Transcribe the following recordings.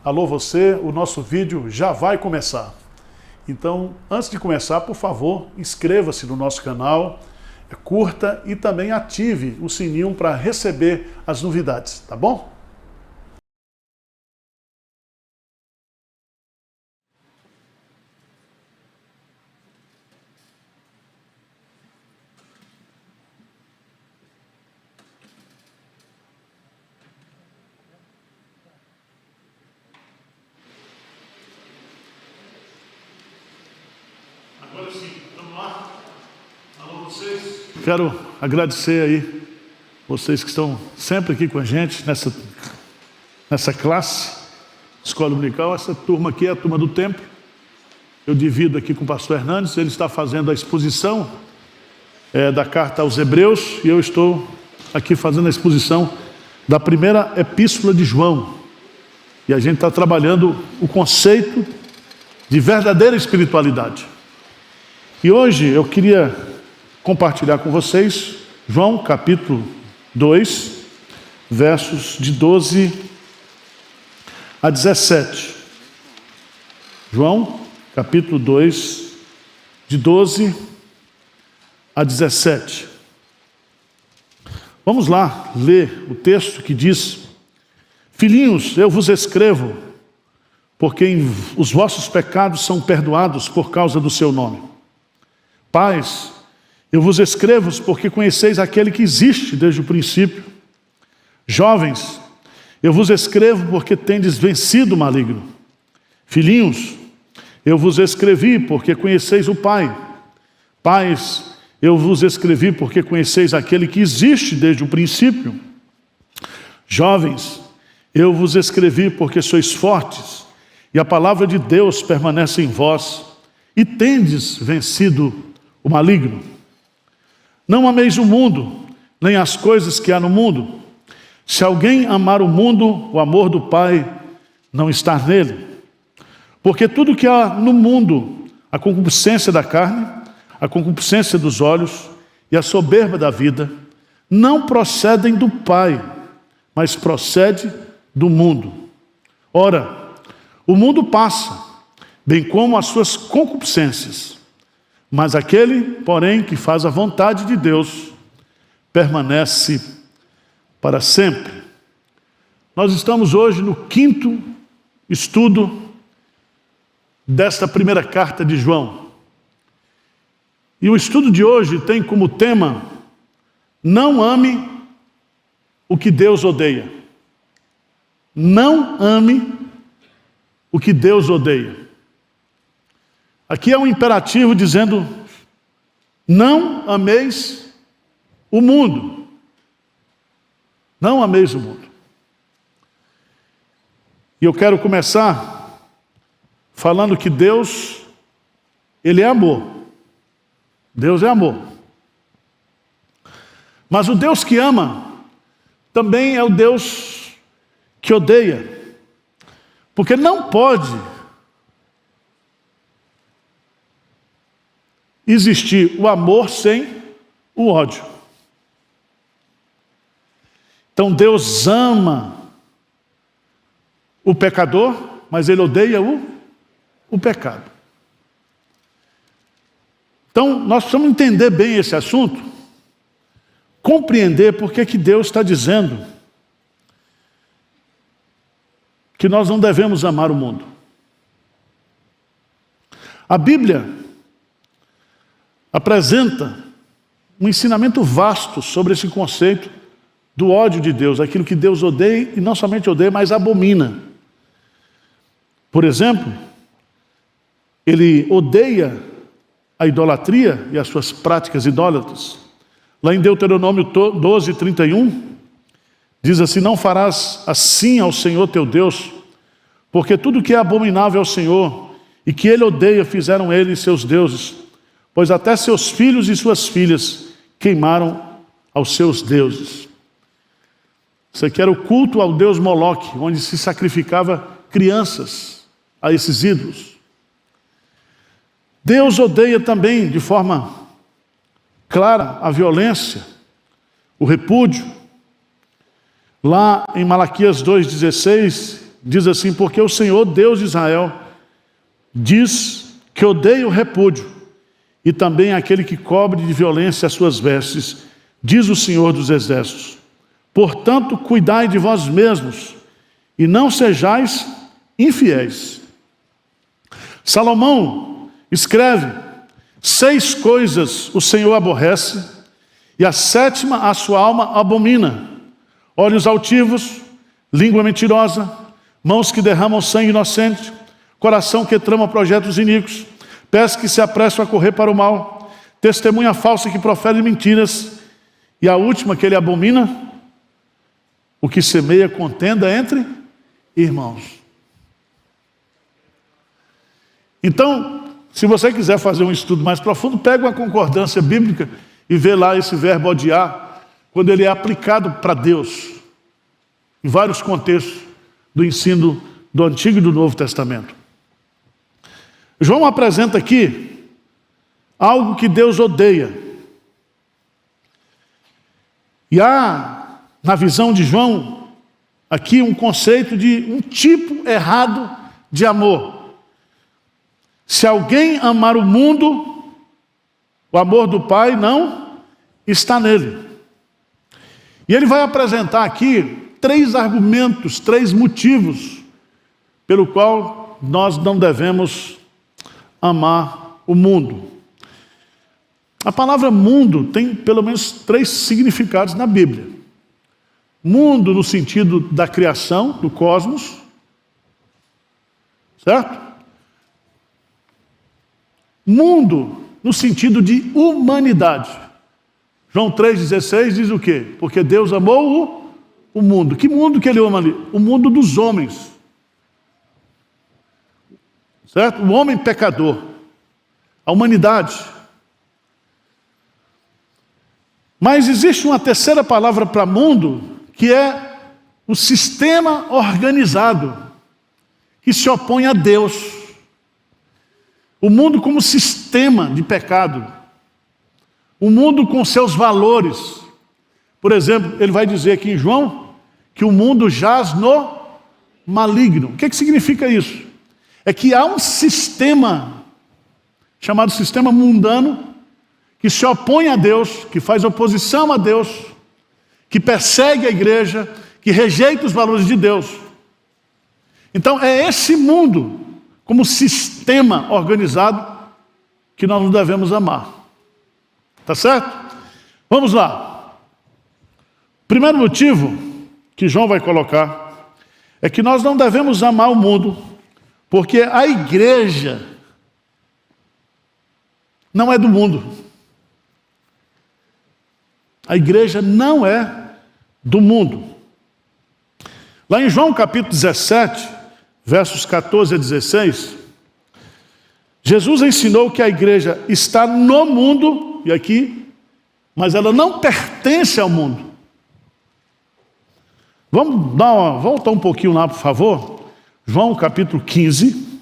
Alô você, o nosso vídeo já vai começar. Então, antes de começar, por favor, inscreva-se no nosso canal, curta e também ative o sininho para receber as novidades, tá bom? Agora sim, vamos lá. Alô vocês. Quero agradecer aí vocês que estão sempre aqui com a gente nessa classe, Escola Dominical. Essa turma aqui é a turma do Templo. Eu divido aqui com o pastor Hernandes, ele está fazendo a exposição da carta aos Hebreus e eu estou aqui fazendo a exposição da primeira epístola de João. E a gente está trabalhando o conceito de verdadeira espiritualidade. E hoje eu queria compartilhar com vocês João capítulo 2, versos de 12 a 17. João capítulo 2, de 12 a 17. Vamos lá ler o texto que diz: Filhinhos, eu vos escrevo, porque os vossos pecados são perdoados por causa do seu nome. Pais, eu vos escrevo porque conheceis aquele que existe desde o princípio. Jovens, eu vos escrevo porque tendes vencido o maligno. Filhinhos, eu vos escrevi porque conheceis o Pai. Pais, eu vos escrevi porque conheceis aquele que existe desde o princípio. Jovens, eu vos escrevi porque sois fortes, e a palavra de Deus permanece em vós, e tendes vencido o maligno. Não ameis o mundo, nem as coisas que há no mundo. Se alguém amar o mundo, o amor do Pai não está nele. Porque tudo que há no mundo, a concupiscência da carne, a concupiscência dos olhos e a soberba da vida, não procedem do Pai, mas procede do mundo. Ora, o mundo passa, bem como as suas concupiscências, mas aquele, porém, que faz a vontade de Deus, permanece para sempre. Nós estamos hoje no 5º estudo desta primeira carta de João. E o estudo de hoje tem como tema: não ame o que Deus odeia. Não ame o que Deus odeia. Aqui é um imperativo dizendo: não ameis o mundo. Não ameis o mundo. E eu quero começar falando que Deus, Ele é amor. Deus é amor. Mas o Deus que ama também é o Deus que odeia. Porque não pode existir o amor sem o ódio. Então Deus ama o pecador, mas Ele odeia o pecado. Então nós precisamos entender bem esse assunto, compreender por que Deus está dizendo que nós não devemos amar o mundo. A Bíblia apresenta um ensinamento vasto sobre esse conceito do ódio de Deus, aquilo que Deus odeia, e não somente odeia, mas abomina. Por exemplo, Ele odeia a idolatria e as suas práticas idólatras. Lá em Deuteronômio 12, 31, diz assim: não farás assim ao Senhor teu Deus, porque tudo que é abominável ao Senhor e que Ele odeia fizeram Ele e seus deuses, pois até seus filhos e suas filhas queimaram aos seus deuses. Isso aqui era o culto ao deus Moloque, onde se sacrificava crianças a esses ídolos. Deus odeia também, de forma clara, a violência, o repúdio. Lá em Malaquias 2,16, diz assim: porque o Senhor, Deus de Israel, diz que odeia o repúdio, e também aquele que cobre de violência as suas vestes, diz o Senhor dos Exércitos. Portanto, cuidai de vós mesmos, e não sejais infiéis. Salomão escreve: 6 coisas o Senhor aborrece, e a 7ª a sua alma abomina: olhos altivos, língua mentirosa, mãos que derramam sangue inocente, coração que trama projetos iníquos, pés que se apressam a correr para o mal, testemunha falsa que profere mentiras, e a última que ele abomina: o que semeia contenda entre irmãos. Então, se você quiser fazer um estudo mais profundo, pega uma concordância bíblica e vê lá esse verbo odiar, quando ele é aplicado para Deus, em vários contextos do ensino do Antigo e do Novo Testamento. João apresenta aqui algo que Deus odeia. E há, na visão de João, aqui um conceito de um tipo errado de amor. Se alguém amar o mundo, o amor do Pai não está nele. E ele vai apresentar aqui 3 argumentos, 3 motivos pelo qual nós não devemos amar o mundo. A palavra mundo tem pelo menos 3 significados na Bíblia. Mundo no sentido da criação, do cosmos, certo? Mundo no sentido de humanidade. João 3,16 diz o quê? Porque Deus amou o mundo. Que mundo que ele ama ali? O mundo dos homens. Certo? O homem pecador. A humanidade. Mas existe uma terceira palavra para mundo, que é o sistema organizado, que se opõe a Deus. O mundo como sistema de pecado. O mundo com seus valores. Por exemplo, ele vai dizer aqui em João que o mundo jaz no maligno. O que significa isso? É que há um sistema chamado sistema mundano que se opõe a Deus, que faz oposição a Deus, que persegue a igreja, que rejeita os valores de Deus. Então é esse mundo como sistema organizado que nós não devemos amar. Tá certo? Vamos lá. Primeiro motivo que João vai colocar é que nós não devemos amar o mundo, porque a igreja não é do mundo. A igreja não é do mundo. Lá em João capítulo 17, versos 14 a 16, Jesus ensinou que a igreja está no mundo, e aqui, mas ela não pertence ao mundo. Vamos voltar um pouquinho lá, por favor. João capítulo 15.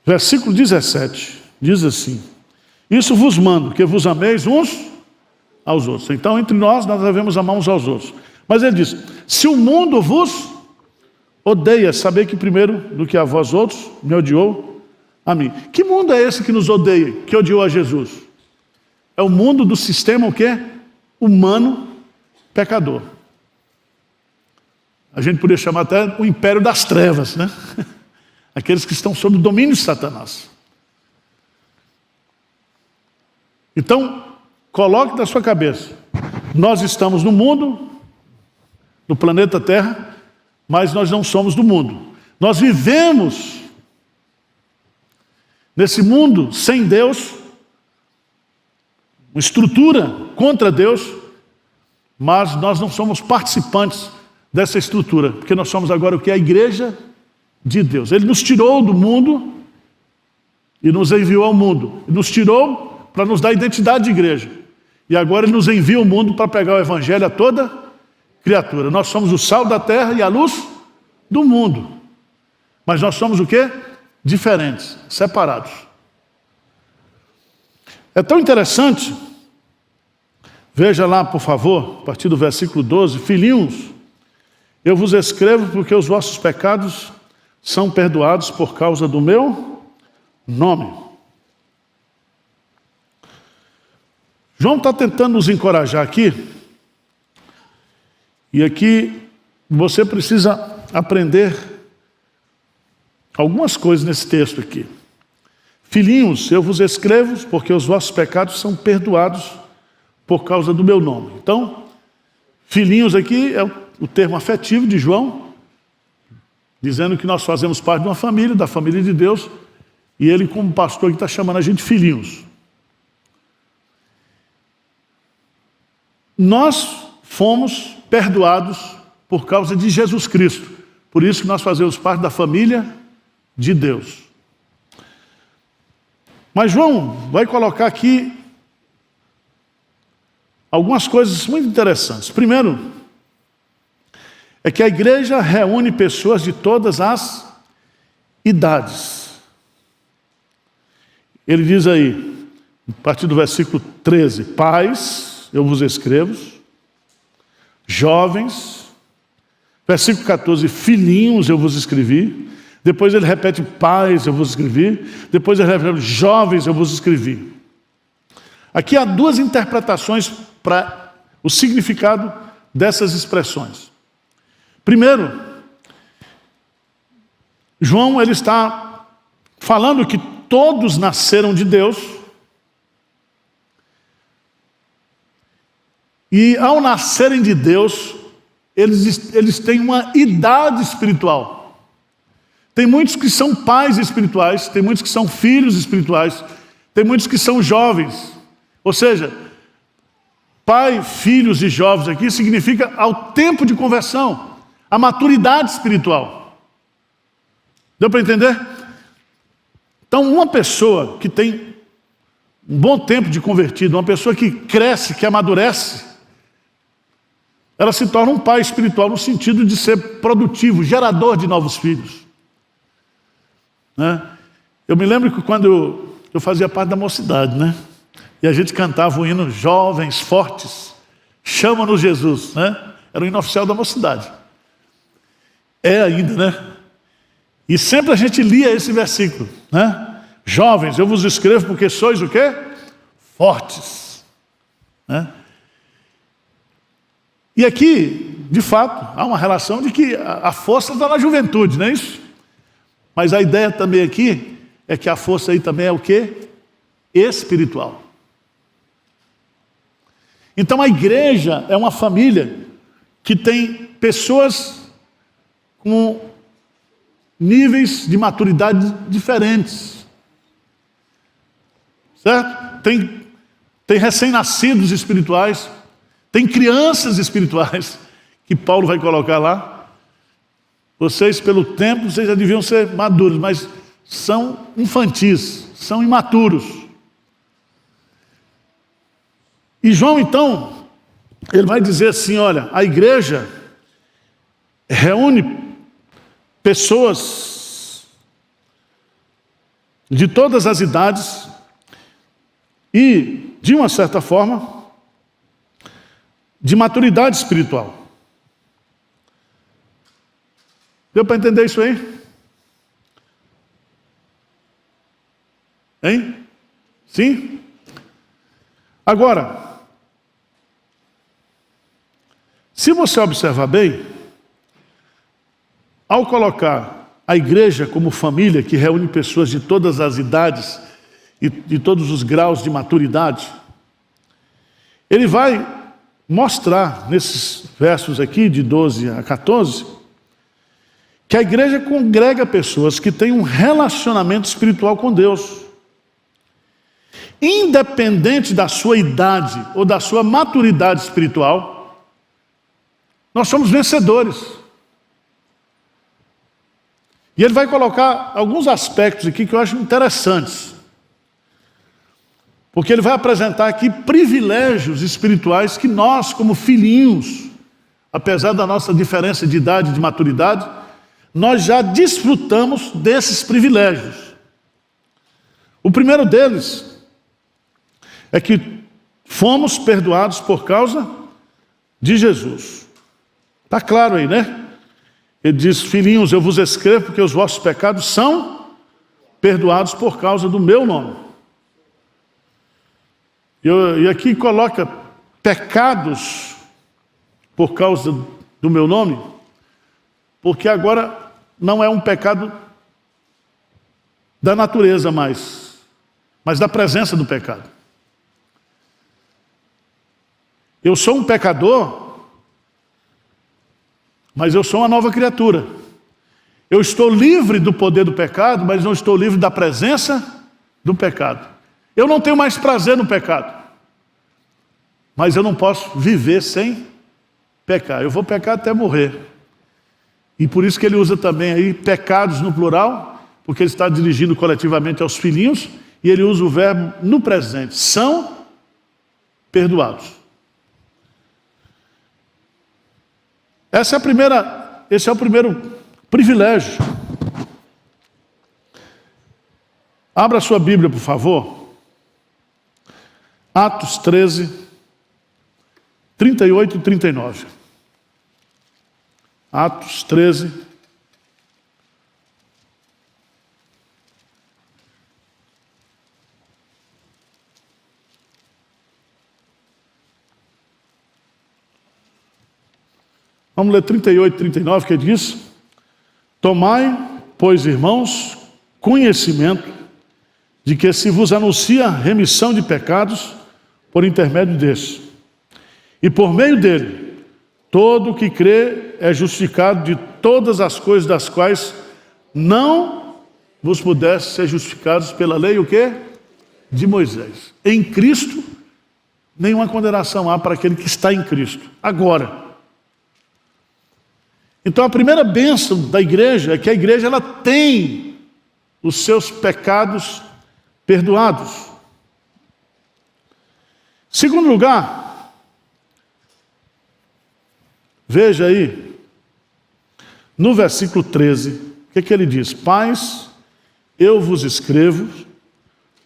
Versículo 17, diz assim: isso vos mando, que vos ameis uns aos outros. Então, entre nós devemos amar uns aos outros. Mas ele diz: se o mundo vos odeia, saber que primeiro do que a vós outros me odiou a mim. Que mundo é esse que nos odeia, que odiou a Jesus? É o mundo do sistema o quê? Humano, pecador. A gente poderia chamar até o império das trevas, né? Aqueles que estão sob o domínio de Satanás. Então, coloque na sua cabeça: nós estamos no mundo, no planeta Terra, mas nós não somos do mundo. Nós vivemos nesse mundo sem Deus, uma estrutura contra Deus, mas nós não somos participantes dessa estrutura, porque nós somos agora o que é a igreja de Deus. Ele nos tirou do mundo e nos enviou ao mundo. Ele nos tirou para nos dar identidade de igreja. E agora ele nos envia ao mundo para pregar o evangelho a toda criatura. Nós somos o sal da terra e a luz do mundo. Mas nós somos o quê? Diferentes, separados. É tão interessante Veja lá, por favor, a partir do versículo 12. Filhinhos, eu vos escrevo porque os vossos pecados são perdoados por causa do meu nome. João está tentando nos encorajar aqui. E aqui você precisa aprender algumas coisas nesse texto aqui. Filhinhos, eu vos escrevo porque os vossos pecados são perdoados por causa do meu nome. Então, filhinhos aqui é o termo afetivo de João, dizendo que nós fazemos parte de uma família, da família de Deus, e ele, como pastor, está chamando a gente de filhinhos. Nós fomos perdoados por causa de Jesus Cristo. Por isso que nós fazemos parte da família de Deus. Mas João vai colocar aqui algumas coisas muito interessantes. Primeiro, é que a igreja reúne pessoas de todas as idades. Ele diz aí, a partir do versículo 13, pais, eu vos escrevo, jovens, versículo 14, filhinhos, eu vos escrevi. Depois ele repete, pais, eu vos escrevi. Depois ele repete, jovens, eu vos escrevi. Aqui há duas interpretações para o significado dessas expressões. Primeiro, João ele está falando que todos nasceram de Deus e ao nascerem de Deus, eles têm uma idade espiritual. Tem muitos que são pais espirituais, tem muitos que são filhos espirituais, tem muitos que são jovens. Ou seja, pai, filhos e jovens aqui significa ao tempo de conversão, a maturidade espiritual. Deu para entender? Então, uma pessoa que tem um bom tempo de convertido, uma pessoa que cresce, que amadurece, ela se torna um pai espiritual no sentido de ser produtivo, gerador de novos filhos. Né? Eu me lembro que quando eu fazia parte da mocidade, né? E a gente cantava o hino Jovens Fortes, chama-nos Jesus, né? Era o hino oficial da mocidade. É ainda, né? E sempre a gente lia esse versículo, né? Jovens, eu vos escrevo porque sois o quê? Fortes. Né? E aqui, de fato, há uma relação de que a força está na juventude, não é isso? Mas a ideia também aqui é que a força aí também é o quê? Espiritual. Então a igreja é uma família que tem pessoas com níveis de maturidade diferentes. Certo? Tem recém-nascidos espirituais, tem crianças espirituais, que Paulo vai colocar lá. Vocês, pelo tempo, vocês já deviam ser maduros, mas são infantis, são imaturos. E João, então, ele vai dizer assim, olha, a igreja reúne pessoas de todas as idades e, de uma certa forma, de maturidade espiritual. Deu para entender isso aí? Hein? Sim? Agora, se você observar bem, ao colocar a igreja como família que reúne pessoas de todas as idades e de todos os graus de maturidade, ele vai mostrar nesses versos aqui, de 12 a 14, que a igreja congrega pessoas que têm um relacionamento espiritual com Deus. Independente da sua idade ou da sua maturidade espiritual, nós somos vencedores. E ele vai colocar alguns aspectos aqui que eu acho interessantes. Porque ele vai apresentar aqui privilégios espirituais que nós, como filhinhos, apesar da nossa diferença de idade e de maturidade, nós já desfrutamos desses privilégios. O primeiro deles é que Fomos perdoados por causa de Jesus. Está claro aí, né? Ele diz: filhinhos, eu vos escrevo porque os vossos pecados são perdoados por causa do meu nome. E aqui coloca pecados por causa do meu nome, porque agora não é um pecado da natureza mais, mas da presença do pecado. Eu sou um pecador, mas eu sou uma nova criatura. Eu estou livre do poder do pecado, mas não estou livre da presença do pecado. Eu não tenho mais prazer no pecado, mas eu não posso viver sem pecar. Eu vou pecar até morrer. E por isso que ele usa também aí pecados no plural, porque ele está dirigindo coletivamente aos filhinhos, e ele usa o verbo no presente: são perdoados. Esse é o primeiro privilégio. Abra a sua Bíblia, por favor. Atos 13, 38 e 39. Atos 13. Vamos ler 38 e 39, que diz: tomai, pois, irmãos, conhecimento de que se vos anuncia remissão de pecados por intermédio deste, e por meio dele, todo o que crê é justificado de todas as coisas das quais não vos pudesse ser justificados pela lei, o quê? De Moisés. Em Cristo, nenhuma condenação há para aquele que está em Cristo. Agora, então a primeira bênção da igreja é que a igreja ela tem os seus pecados perdoados. Segundo lugar, veja aí, no versículo 13, o que ele diz? Pais, eu vos escrevo,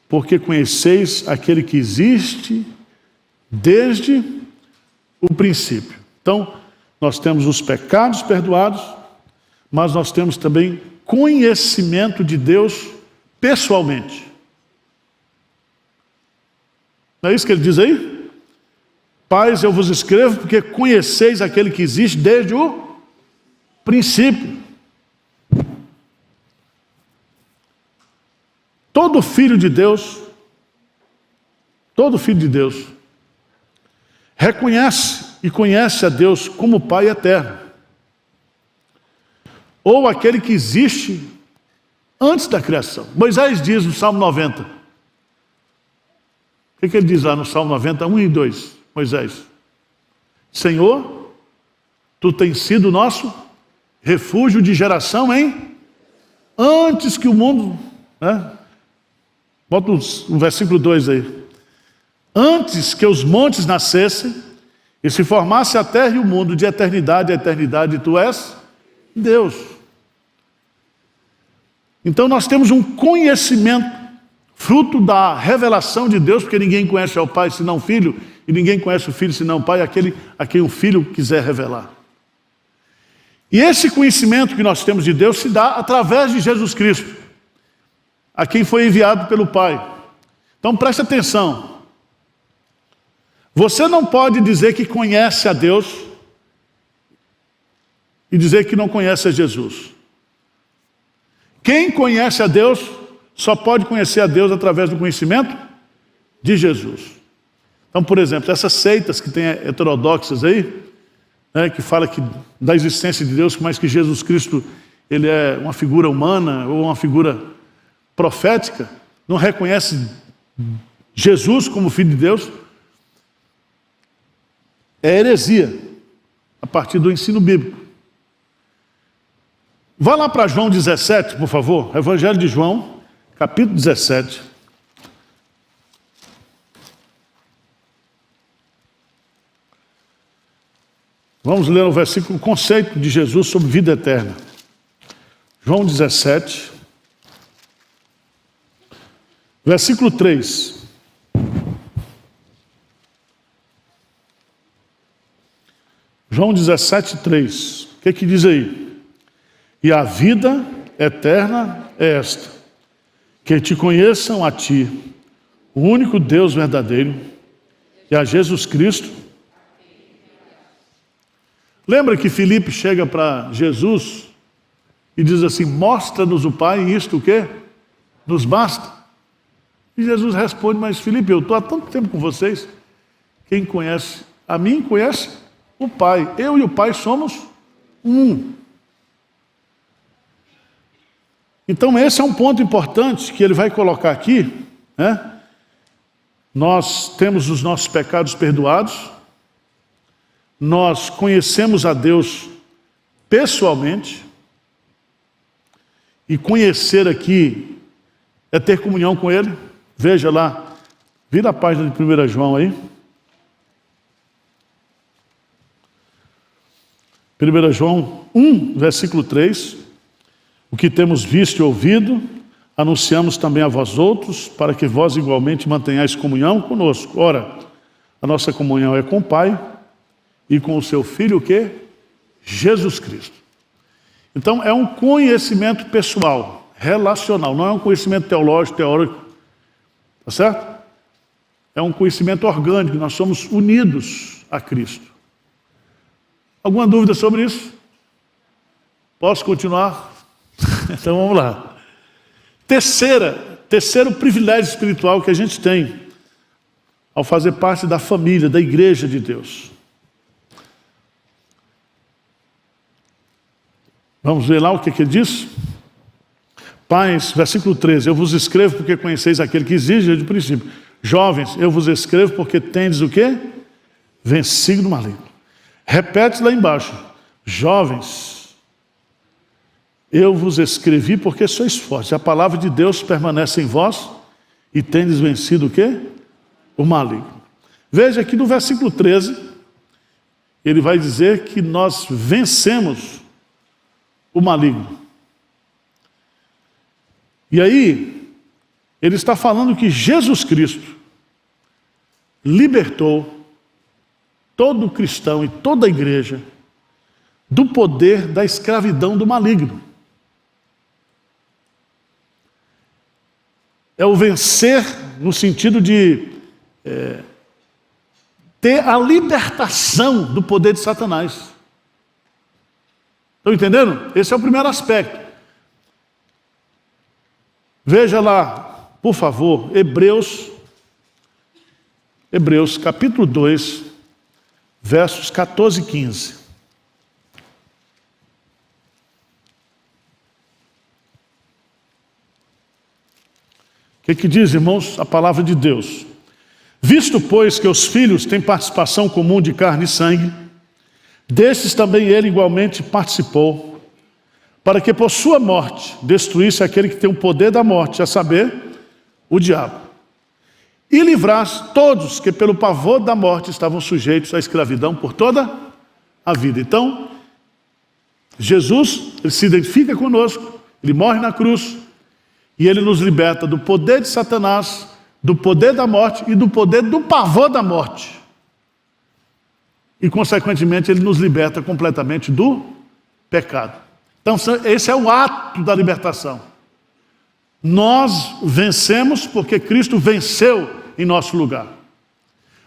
porque conheceis aquele que existe desde o princípio. Então, nós temos os pecados perdoados, mas nós temos também conhecimento de Deus pessoalmente. Não é isso que ele diz aí? Pais, eu vos escrevo porque conheceis aquele que existe desde o princípio. Todo filho de Deus reconhece e conhece a Deus como Pai eterno, ou aquele que existe antes da criação. Moisés diz no Salmo 90, o que ele diz lá no Salmo 90, 1 e 2, Moisés: Senhor, Tu tens sido nosso refúgio de geração, hein? Antes que o mundo, né? Bota o versículo 2 aí. Antes que os montes nascessem, e se formasse a terra e o mundo, de eternidade a eternidade, Tu és Deus. Então nós temos um conhecimento, fruto da revelação de Deus, porque ninguém conhece ao Pai senão o Filho, e ninguém conhece o Filho senão o Pai, aquele a quem o Filho quiser revelar. E esse conhecimento que nós temos de Deus se dá através de Jesus Cristo, a quem foi enviado pelo Pai. Então preste atenção. Você não pode dizer que conhece a Deus e dizer que não conhece a Jesus. Quem conhece a Deus só pode conhecer a Deus através do conhecimento de Jesus. Então, por exemplo, essas seitas que tem heterodoxas aí, né, que fala que da existência de Deus, mas que Jesus Cristo ele é uma figura humana ou uma figura profética, não reconhece Jesus como Filho de Deus, é heresia, a partir do ensino bíblico. Vá lá para João 17, por favor. Evangelho de João, capítulo 17. Vamos ler o versículo, o conceito de Jesus sobre vida eterna. João 17, versículo 3. João 17:3. O que diz aí? E a vida eterna é esta: que te conheçam a ti, o único Deus verdadeiro, e a Jesus Cristo. Lembra que Filipe chega para Jesus e diz assim: mostra-nos o Pai, e isto o quê? Nos basta. E Jesus responde: mas Filipe, eu estou há tanto tempo com vocês, quem conhece a mim conhece o Pai. Eu e o Pai somos um. Então esse é um ponto importante que ele vai colocar aqui, né? Nós temos os nossos pecados perdoados, nós conhecemos a Deus pessoalmente, e conhecer aqui é ter comunhão com Ele. Veja lá, vira a página de 1 João aí. 1 João 1, versículo 3. O que temos visto e ouvido, anunciamos também a vós outros, para que vós igualmente mantenhais comunhão conosco. Ora, a nossa comunhão é com o Pai e com o seu Filho, o quê? Jesus Cristo. Então, é um conhecimento pessoal, relacional, não é um conhecimento teológico, teórico, tá certo? É um conhecimento orgânico, nós somos unidos a Cristo. Alguma dúvida sobre isso? Posso continuar? Então vamos lá. Terceiro privilégio espiritual que a gente tem ao fazer parte da família, da igreja de Deus. Vamos ver lá o que ele diz? Pais, versículo 13, eu vos escrevo porque conheceis aquele que exige de princípio. Jovens, eu vos escrevo porque tendes o quê? Vencido o maligno. Repete lá embaixo. Jovens, eu vos escrevi porque sois fortes. A palavra de Deus permanece em vós e tendes vencido o quê? O maligno. Veja aqui no versículo 13, ele vai dizer que nós vencemos o maligno. E aí, ele está falando que Jesus Cristo libertou todo cristão e toda a igreja do poder da escravidão do maligno. É o vencer no sentido de ter a libertação do poder de Satanás. Estão entendendo? Esse é o primeiro aspecto. Veja lá, por favor, Hebreus capítulo 2, versos 14 e 15. O que diz, irmãos, a palavra de Deus? Visto, pois, que os filhos têm participação comum de carne e sangue, destes também ele igualmente participou, para que por sua morte destruísse aquele que tem o poder da morte, a saber, o diabo, e livrasse todos que pelo pavor da morte estavam sujeitos à escravidão por toda a vida. Então, Jesus, ele se identifica conosco, ele morre na cruz, e ele nos liberta do poder de Satanás, do poder da morte e do poder do pavor da morte. E, consequentemente, ele nos liberta completamente do pecado. Então, esse é o ato da libertação. Nós vencemos porque Cristo venceu em nosso lugar.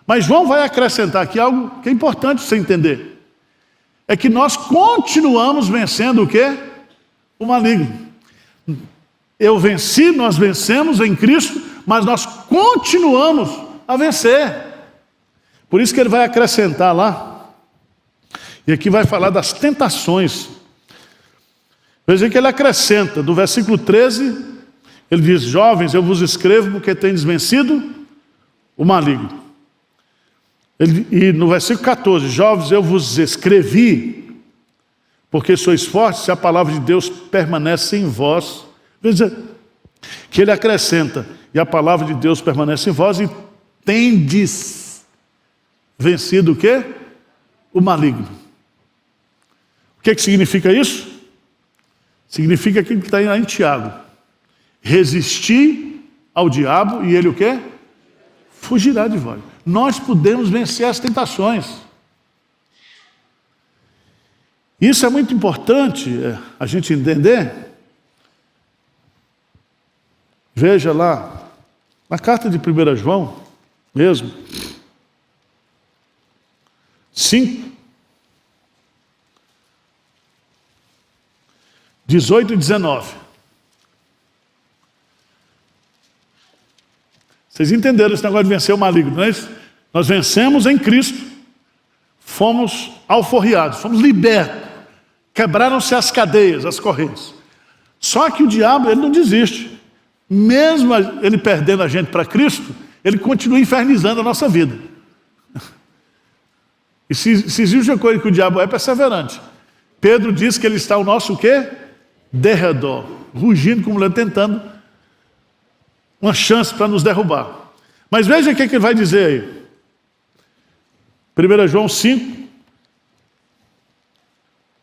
Mas João vai acrescentar aqui algo que é importante você entender. É que nós continuamos vencendo o quê? O maligno. Eu venci, nós vencemos em Cristo, mas nós continuamos a vencer. Por isso que ele vai acrescentar lá, e aqui vai falar das tentações. Veja que ele acrescenta, do versículo 13, ele diz: jovens, eu vos escrevo porque tendes vencido o maligno. E no versículo 14, jovens, eu vos escrevi porque sois fortes, se a palavra de Deus permanece em vós. Veja que ele acrescenta, e a palavra de Deus permanece em vós, e tendes vencido o quê? O maligno. O que significa isso? Significa aquilo que está aí em Tiago. Resistir ao diabo e ele o quê? Fugirá de vós. Nós podemos vencer as tentações. Isso é muito importante a gente entender. Veja lá, na carta de 1 João, mesmo, 5, 18 e 19. Vocês entenderam esse negócio de vencer o maligno, não é isso? Nós vencemos em Cristo, fomos alforriados, fomos libertos, quebraram-se as cadeias, as correntes. Só que o diabo, ele não desiste. Mesmo ele perdendo a gente para Cristo, ele continua infernizando a nossa vida. E se existe uma coisa que o diabo é perseverante. Pedro diz que ele está ao nosso o quê? Derredor, rugindo como leão, tentando uma chance para nos derrubar. Mas veja o que ele vai dizer aí. 1 João 5.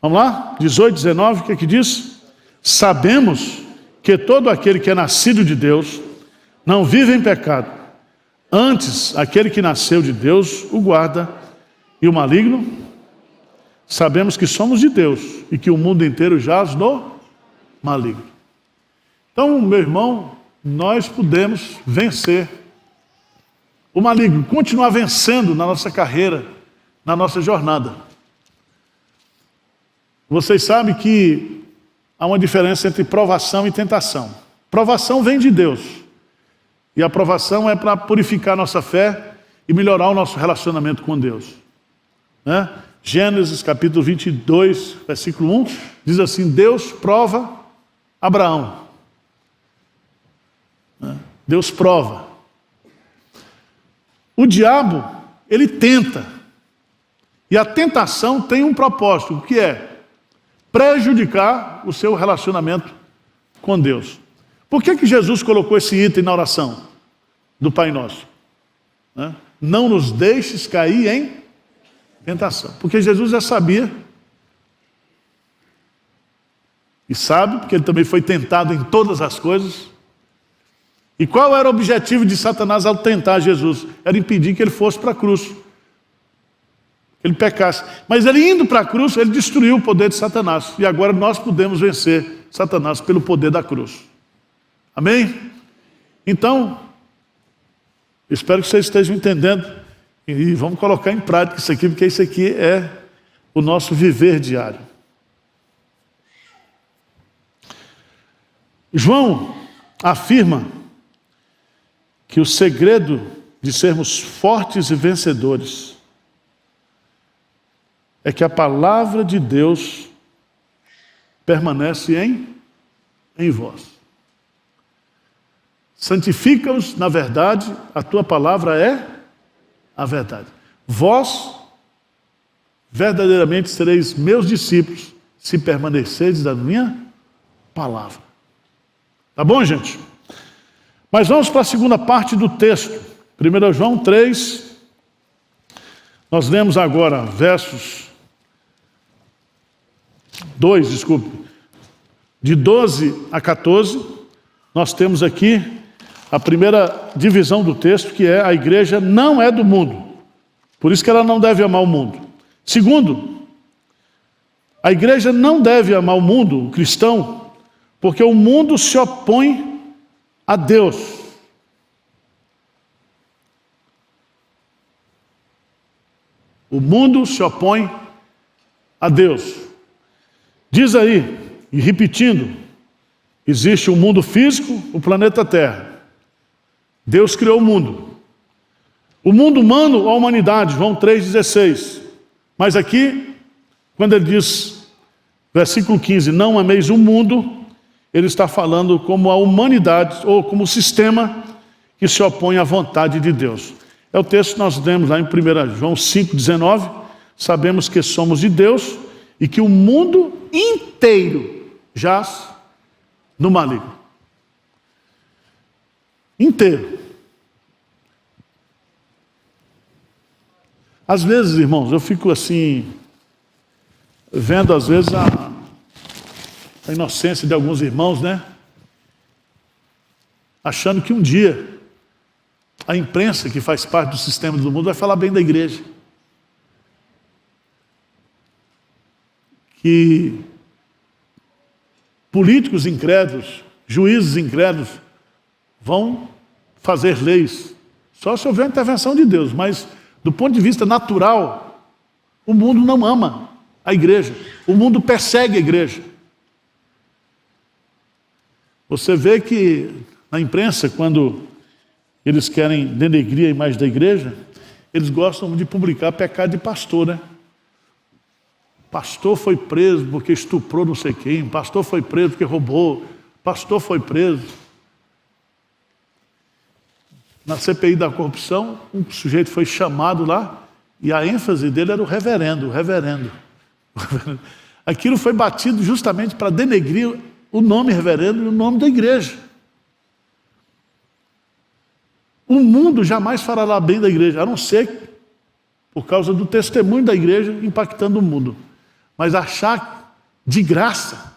Vamos lá? 18, 19, o que diz? Sabemos que todo aquele que é nascido de Deus não vive em pecado. Antes, aquele que nasceu de Deus o guarda. E o maligno? Sabemos que somos de Deus e que o mundo inteiro jaz no maligno. Então, meu irmão, nós podemos vencer o maligno, continuar vencendo na nossa carreira, na nossa jornada. Vocês sabem que há uma diferença entre provação e tentação. Provação vem de Deus. E a provação é para purificar nossa fé e melhorar o nosso relacionamento com Deus. Né? Gênesis capítulo 22, versículo 1, diz assim: Deus prova Abraão. Né? Deus prova. O diabo, ele tenta. E a tentação tem um propósito, que é prejudicar o seu relacionamento com Deus. Por que Jesus colocou esse item na oração do Pai Nosso? Né? Não nos deixes cair em tentação. Porque Jesus já sabia, e sabe, porque ele também foi tentado em todas as coisas. E qual era o objetivo de Satanás ao tentar Jesus? Era impedir que ele fosse para a cruz, que ele pecasse. Mas ele indo para a cruz, ele destruiu o poder de Satanás. E agora nós podemos vencer Satanás pelo poder da cruz. Amém? Então, espero que vocês estejam entendendo. E vamos colocar em prática isso aqui, porque isso aqui é o nosso viver diário. João afirma que o segredo de sermos fortes e vencedores é que a palavra de Deus permanece em vós. Santifica-os na verdade, a tua palavra é a verdade. Vós verdadeiramente sereis meus discípulos se permanecerdes na minha palavra. Tá bom, gente? Mas vamos para a segunda parte do texto. 1 João 3. Nós lemos agora versos 2, desculpe. De 12 a 14, nós temos aqui a primeira divisão do texto, que é: a igreja não é do mundo, por isso que ela não deve amar o mundo. Segundo, a igreja não deve amar o mundo, o cristão, porque o mundo se opõe a Deus. O mundo se opõe a Deus. Diz aí, e repetindo, existe o mundo físico, o planeta Terra. Deus criou o mundo. O mundo humano, a humanidade, João 3,16. Mas aqui, quando ele diz, versículo 15, não ameis o mundo, ele está falando como a humanidade, ou como o sistema que se opõe à vontade de Deus. É o texto que nós lemos lá em 1 João 5,19. Sabemos que somos de Deus e que o mundo inteiro jaz no maligno. Inteiro. Às vezes, irmãos, eu fico assim, vendo às vezes a inocência de alguns irmãos, né? Achando que um dia a imprensa, que faz parte do sistema do mundo, vai falar bem da igreja. que políticos incrédulos, juízes incrédulos, vão fazer leis. Só se houver a intervenção de Deus, mas do ponto de vista natural, o mundo não ama a igreja. O mundo persegue a igreja. Você vê que na imprensa, quando eles querem denegrir a imagem da igreja, eles gostam de publicar pecado de pastor, né? Pastor foi preso porque estuprou não sei quem, pastor foi preso porque roubou, pastor foi preso. Na CPI da corrupção, um sujeito foi chamado lá e a ênfase dele era o reverendo, o reverendo. Aquilo foi batido justamente para denegrir o nome reverendo e o nome da igreja. O mundo jamais fará bem da igreja, a não ser por causa do testemunho da igreja impactando o mundo. Mas achar de graça.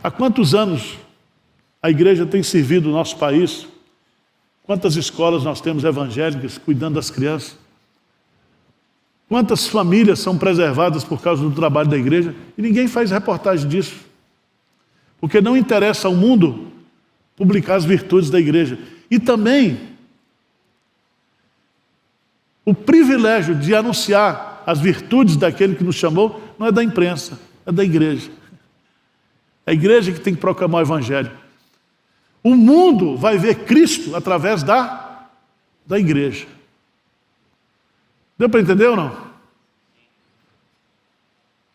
Há quantos anos a igreja tem servido o nosso país? Quantas escolas nós temos evangélicas cuidando das crianças? Quantas famílias são preservadas por causa do trabalho da igreja? E ninguém faz reportagem disso. Porque não interessa ao mundo publicar as virtudes da igreja. E também o privilégio de anunciar as virtudes daquele que nos chamou não é da imprensa, é da igreja. É a igreja que tem que proclamar o evangelho. O mundo vai ver Cristo através da igreja. Deu para entender ou não?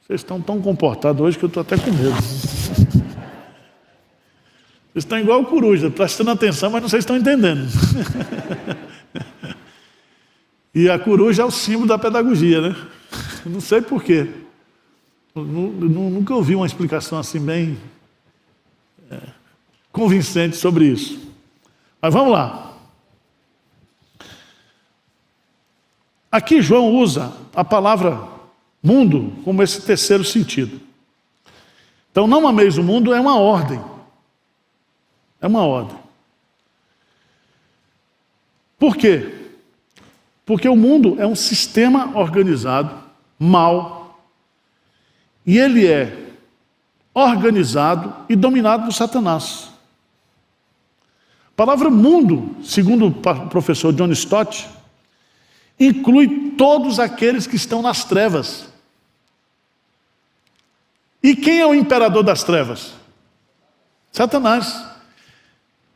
Vocês estão tão comportados hoje que eu estou até com medo. Vocês estão igual o coruja, prestando atenção, mas não vocês estão entendendo. E a coruja é o símbolo da pedagogia, né? Não sei porquê. Nunca ouvi uma explicação assim bem convincente sobre isso. Mas vamos lá. Aqui João usa a palavra mundo como esse terceiro sentido. Então, não ameis o mundo é uma ordem. É uma ordem. Por quê? Porque o mundo é um sistema organizado, mau, e ele é organizado e dominado por Satanás. A palavra mundo, segundo o professor John Stott, inclui todos aqueles que estão nas trevas. E quem é o imperador das trevas? Satanás.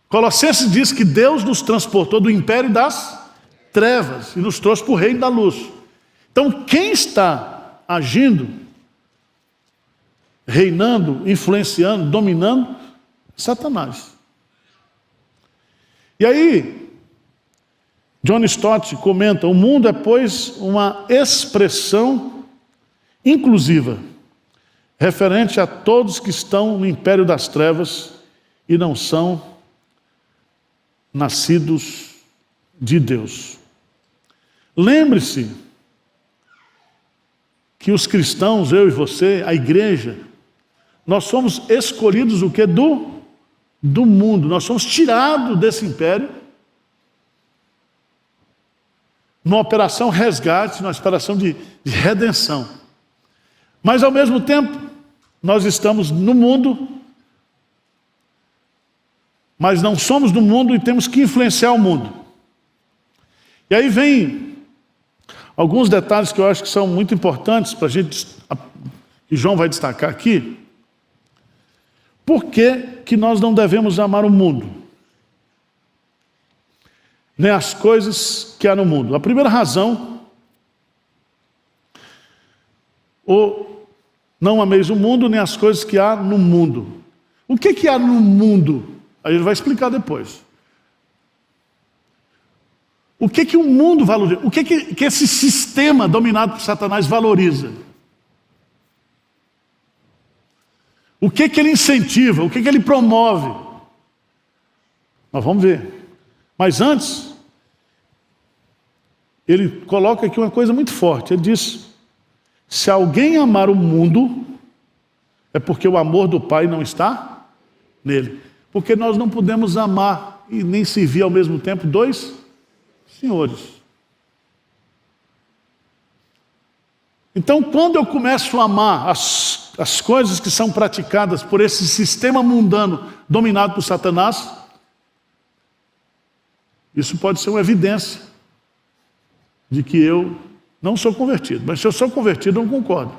Colossenses diz que Deus nos transportou do império das trevas e nos trouxe para o reino da luz. Então, quem está agindo, reinando, influenciando, dominando? Satanás. E aí, John Stott comenta: o mundo é, pois, uma expressão inclusiva, referente a todos que estão no império das trevas e não são nascidos de Deus. Lembre-se que os cristãos, eu e você, a igreja, nós somos escolhidos o quê? Do mundo. Nós somos tirados desse império numa operação resgate, numa operação de redenção. Mas ao mesmo tempo, nós estamos no mundo, mas não somos do mundo e temos que influenciar o mundo. E aí vem alguns detalhes que eu acho que são muito importantes para a gente, que João vai destacar aqui. Por que nós não devemos amar o mundo, nem as coisas que há no mundo? A primeira razão, não ameis o mundo, nem as coisas que há no mundo. O que há no mundo? Aí ele vai explicar depois. O que o mundo valoriza? O que esse sistema dominado por Satanás valoriza? O que ele incentiva? O que ele promove? Nós vamos ver. Mas antes, ele coloca aqui uma coisa muito forte. Ele diz: se alguém amar o mundo, é porque o amor do Pai não está nele. Porque nós não podemos amar e nem servir ao mesmo tempo dois senhores. Então, quando eu começo a amar as coisas que são praticadas por esse sistema mundano dominado por Satanás, isso pode ser uma evidência de que eu não sou convertido. Mas se eu sou convertido, eu não concordo.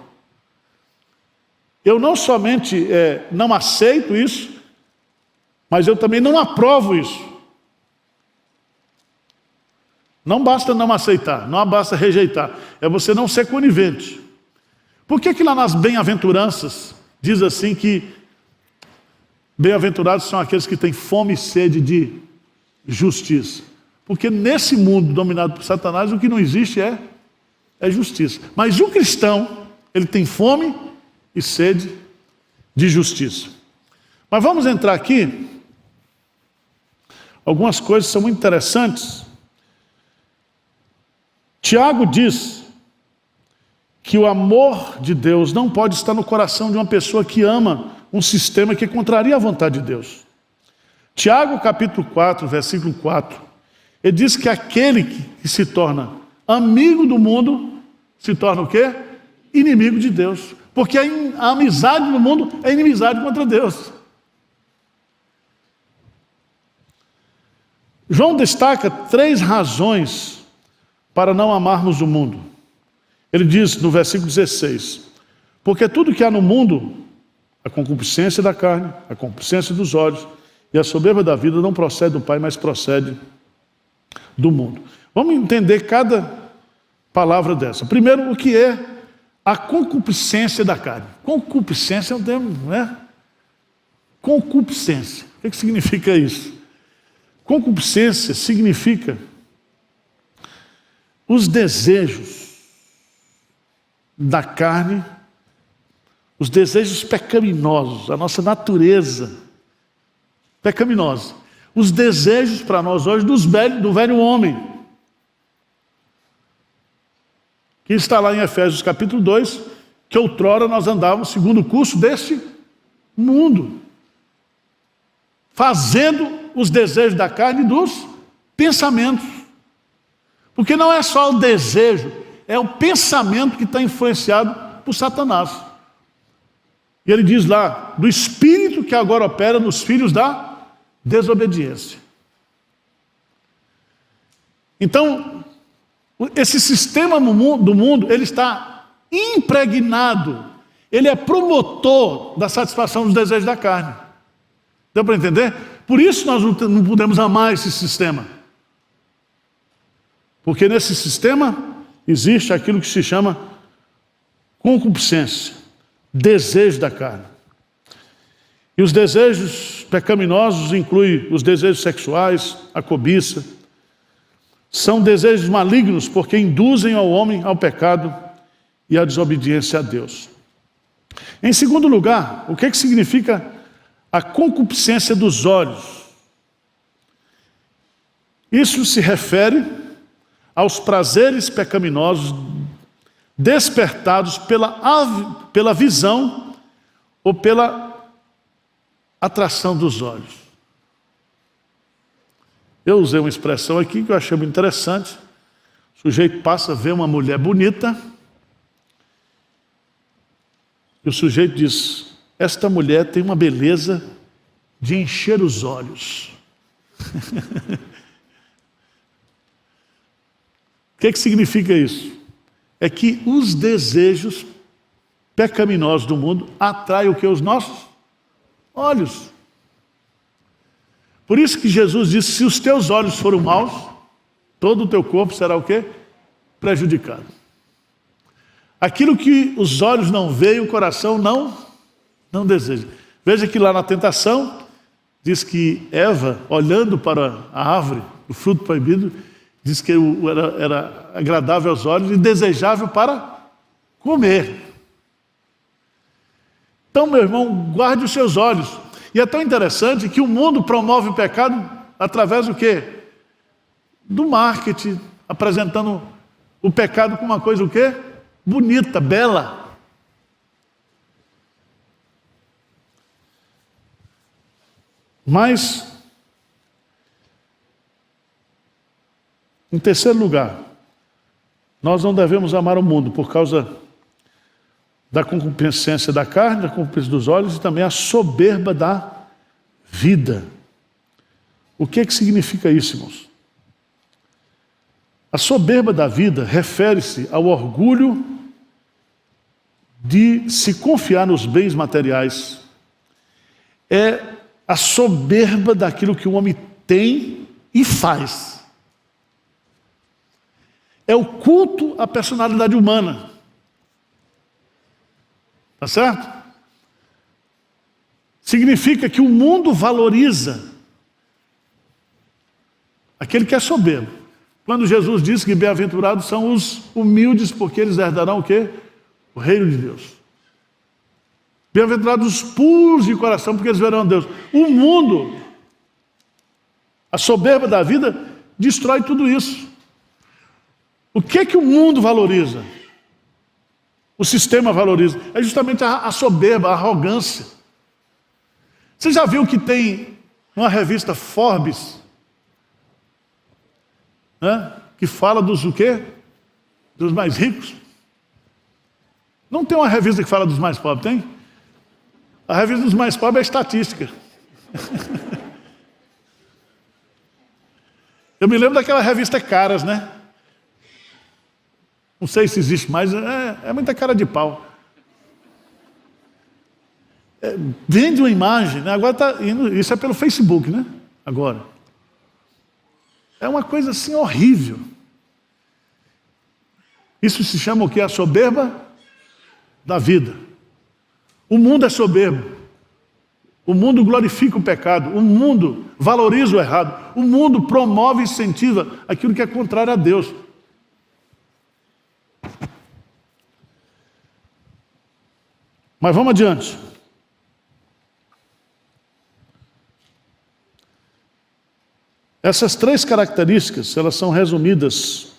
Eu não somente não aceito isso, mas eu também não aprovo isso. Não basta não aceitar, não basta rejeitar. É você não ser conivente. Por que lá nas bem-aventuranças diz assim que bem-aventurados são aqueles que têm fome e sede de justiça? Porque nesse mundo dominado por Satanás, o que não existe é justiça. Mas o cristão, ele tem fome e sede de justiça. Mas vamos entrar aqui. Algumas coisas são muito interessantes. Tiago diz que o amor de Deus não pode estar no coração de uma pessoa que ama um sistema que contraria a vontade de Deus. Tiago, capítulo 4, versículo 4, ele diz que aquele que se torna amigo do mundo, se torna o quê? Inimigo de Deus. Porque a amizade no mundo é inimizade contra Deus. João destaca 3 razões para não amarmos o mundo. Ele diz no versículo 16, porque tudo que há no mundo, a concupiscência da carne, a concupiscência dos olhos e a soberba da vida não procede do Pai, mas procede do mundo. Vamos entender cada palavra dessa. Primeiro, o que é a concupiscência da carne? Concupiscência é um termo, não é? Concupiscência. O que significa isso? Concupiscência significa os desejos da carne, os desejos pecaminosos, a nossa natureza pecaminosa. Os desejos para nós hoje do velho homem. Que está lá em Efésios capítulo 2, que outrora nós andávamos segundo o curso deste mundo, fazendo os desejos da carne e dos pensamentos. Porque não é só o desejo, é o pensamento que está influenciado por Satanás. E ele diz lá, do espírito que agora opera nos filhos da desobediência. Então, esse sistema do mundo, ele está impregnado, ele é promotor da satisfação dos desejos da carne. Deu para entender? Por isso nós não podemos amar esse sistema. Porque nesse sistema existe aquilo que se chama concupiscência, desejo da carne. E os desejos pecaminosos incluem os desejos sexuais, a cobiça. São desejos malignos porque induzem ao homem ao pecado e à desobediência a Deus. Em segundo lugar, o que significa a concupiscência dos olhos? Isso se refere aos prazeres pecaminosos despertados pela visão ou pela atração dos olhos. Eu usei uma expressão aqui que eu achei muito interessante. O sujeito passa a ver uma mulher bonita e o sujeito diz, esta mulher tem uma beleza de encher os olhos. O que significa isso? É que os desejos pecaminosos do mundo atraem o que? Os nossos olhos. Por isso que Jesus disse, se os teus olhos forem maus, todo o teu corpo será o quê? Prejudicado. Aquilo que os olhos não veem, o coração não deseja. Veja que lá na tentação, diz que Eva, olhando para a árvore, o fruto proibido, diz que era agradável aos olhos e desejável para comer. Então, meu irmão, guarde os seus olhos. E é tão interessante que o mundo promove o pecado através do quê? Do marketing, apresentando o pecado como uma coisa o quê? Bonita, bela. Mas, em terceiro lugar, nós não devemos amar o mundo por causa da concupiscência da carne, da concupiscência dos olhos e também a soberba da vida. O que significa isso, irmãos? A soberba da vida refere-se ao orgulho de se confiar nos bens materiais. É a soberba daquilo que o homem tem e faz. É o culto à personalidade humana. Tá certo? Significa que o mundo valoriza aquele que é soberbo. Quando Jesus disse que bem-aventurados são os humildes, porque eles herdarão o quê? O reino de Deus. Bem-aventurados os puros de coração, porque eles verão Deus. O mundo, a soberba da vida, destrói tudo isso. O que o mundo valoriza? O sistema valoriza. É justamente a soberba, a arrogância. Você já viu que tem uma revista Forbes, né, que fala dos o quê? Dos mais ricos? Não tem uma revista que fala dos mais pobres, tem? A revista dos mais pobres é estatística. Eu me lembro daquela revista Caras, né? Não sei se existe mais, é muita cara de pau. Vende uma imagem, né? Agora tá indo, isso é pelo Facebook, né? Agora. É uma coisa assim horrível. Isso se chama o quê? A soberba da vida. O mundo é soberbo. O mundo glorifica o pecado. O mundo valoriza o errado. O mundo promove e incentiva aquilo que é contrário a Deus. Mas vamos adiante. Essas três características, elas são resumidas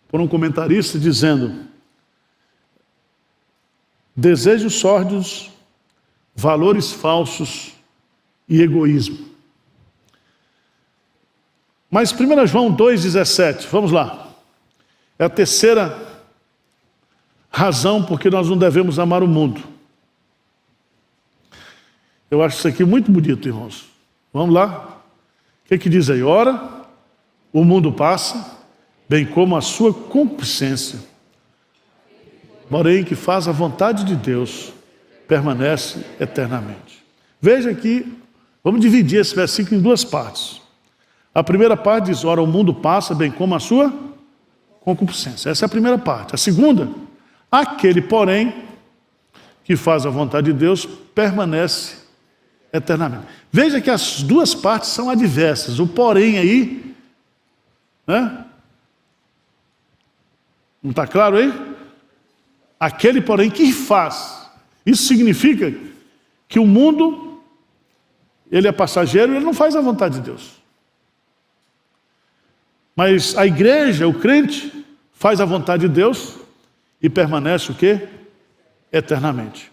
por um comentarista dizendo: desejos sórdidos, valores falsos e egoísmo. Mas 1 João 2,17, vamos lá. É a terceira razão porque nós não devemos amar o mundo. Eu acho isso aqui muito bonito, irmãos. Vamos lá. O que diz aí? Ora, o mundo passa, bem como a sua concupiscência. Porém, que faz a vontade de Deus, permanece eternamente. Veja aqui, vamos dividir esse versículo em duas partes. A primeira parte diz: ora, o mundo passa, bem como a sua concupiscência. Essa é a primeira parte. A segunda: aquele, porém, que faz a vontade de Deus, permanece eternamente. Veja que as duas partes são adversas. O porém aí, né? Não está claro aí? Aquele, porém, que faz. Isso significa que o mundo, ele é passageiro e ele não faz a vontade de Deus. Mas a igreja, o crente, faz a vontade de Deus e permanece o quê? Eternamente.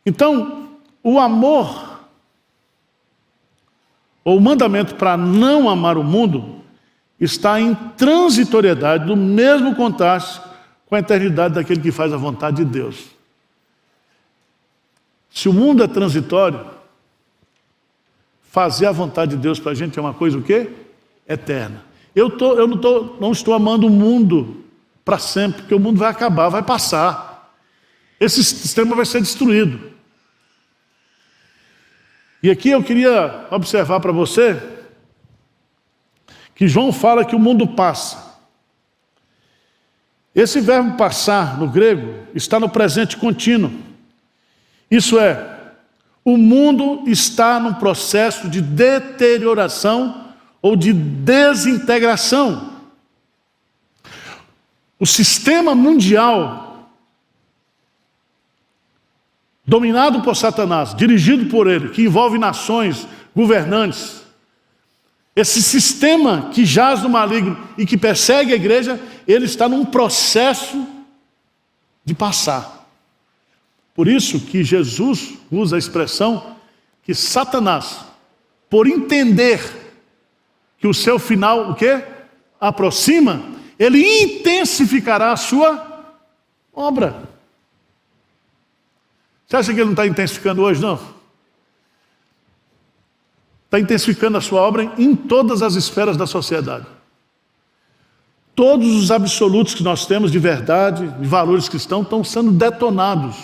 Então, o amor, ou o mandamento para não amar o mundo, está em transitoriedade, do mesmo contraste com a eternidade daquele que faz a vontade de Deus. Se o mundo é transitório, fazer a vontade de Deus para a gente é uma coisa o quê? Eterna. Eu não estou amando o mundo para sempre, porque o mundo vai acabar, vai passar. Esse sistema vai ser destruído. E aqui eu queria observar para você que João fala que o mundo passa. Esse verbo passar, no grego, está no presente contínuo. Isso é, o mundo está num processo de deterioração ou de desintegração. O sistema mundial, dominado por Satanás, dirigido por ele, que envolve nações, governantes, esse sistema que jaz no maligno e que persegue a igreja, ele está num processo de passar. Por isso que Jesus usa a expressão que Satanás, por entender que o seu final, o quê? Aproxima, ele intensificará a sua Obra. Você acha que ele não está intensificando hoje, não? Está intensificando a sua obra em todas as esferas da sociedade. Todos os absolutos que nós temos de verdade, de valores cristãos, estão sendo detonados.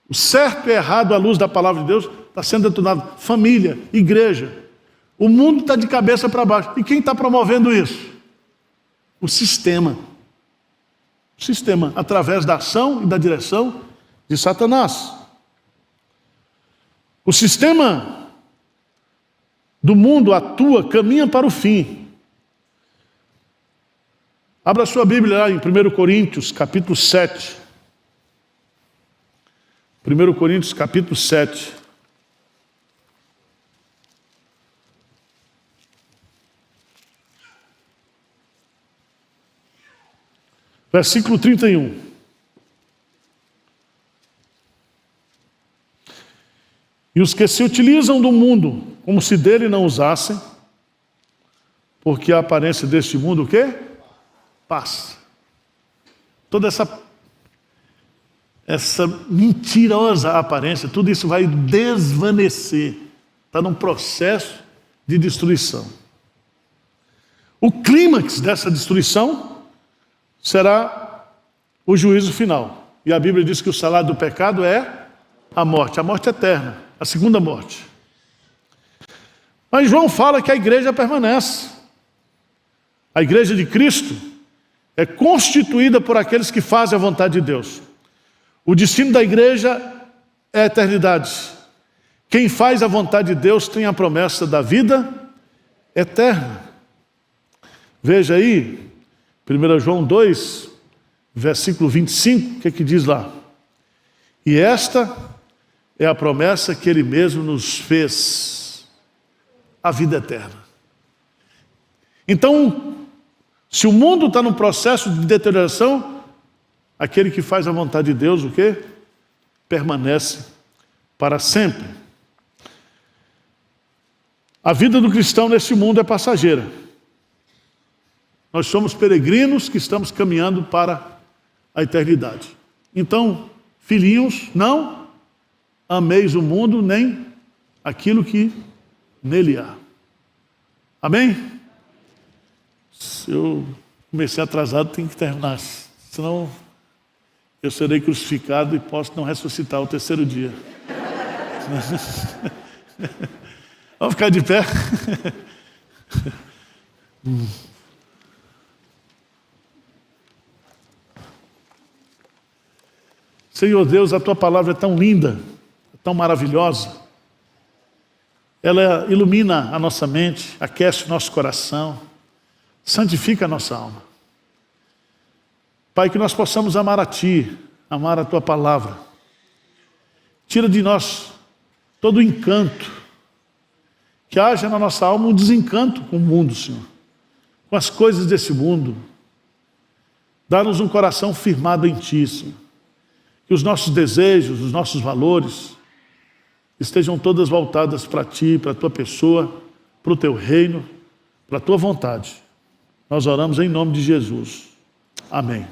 O certo e errado à luz da palavra de Deus está sendo detonado. Família, igreja. O mundo está de cabeça para baixo. E quem está promovendo isso? O sistema. O sistema, através da ação e da direção de Satanás. O sistema do mundo atua, caminha para o fim. Abra sua Bíblia lá em 1 Coríntios, capítulo 7. 1 Coríntios, capítulo 7. Versículo 31. E os que se utilizam do mundo como se dele não usassem, porque a aparência deste mundo o quê? Passa. Toda essa mentirosa aparência, tudo isso vai desvanecer. Está num processo de destruição. O clímax dessa destruição será o juízo final. E a Bíblia diz que o salário do pecado é a morte eterna, a segunda morte. Mas João fala que a igreja permanece. A igreja de Cristo é constituída por aqueles que fazem a vontade de Deus. O destino da igreja é a eternidade. Quem faz a vontade de Deus tem a promessa da vida eterna. Veja aí, 1 João 2, versículo 25, o que é que diz lá? E esta é a promessa que Ele mesmo nos fez, a vida eterna. Então, se o mundo está num processo de deterioração, aquele que faz a vontade de Deus, o quê? Permanece para sempre. A vida do cristão neste mundo é passageira. Nós somos peregrinos que estamos caminhando para a eternidade. Então, filhinhos, não ameis o mundo, nem aquilo que nele há. Amém? Se eu comecei atrasado, tenho que terminar. Senão eu serei crucificado e posso não ressuscitar o terceiro dia. Vamos ficar de pé. Senhor Deus, a Tua palavra é tão linda, tão maravilhosa. Ela ilumina a nossa mente, aquece o nosso coração, santifica a nossa alma. Pai, que nós possamos amar a Ti, amar a Tua palavra. Tira de nós todo o encanto, que haja na nossa alma um desencanto com o mundo, Senhor, com as coisas desse mundo. Dá-nos um coração firmado em Ti, Senhor. Que os nossos desejos, os nossos valores estejam todas voltadas para Ti, para a Tua pessoa, para o Teu reino, para a Tua vontade. Nós oramos em nome de Jesus. Amém.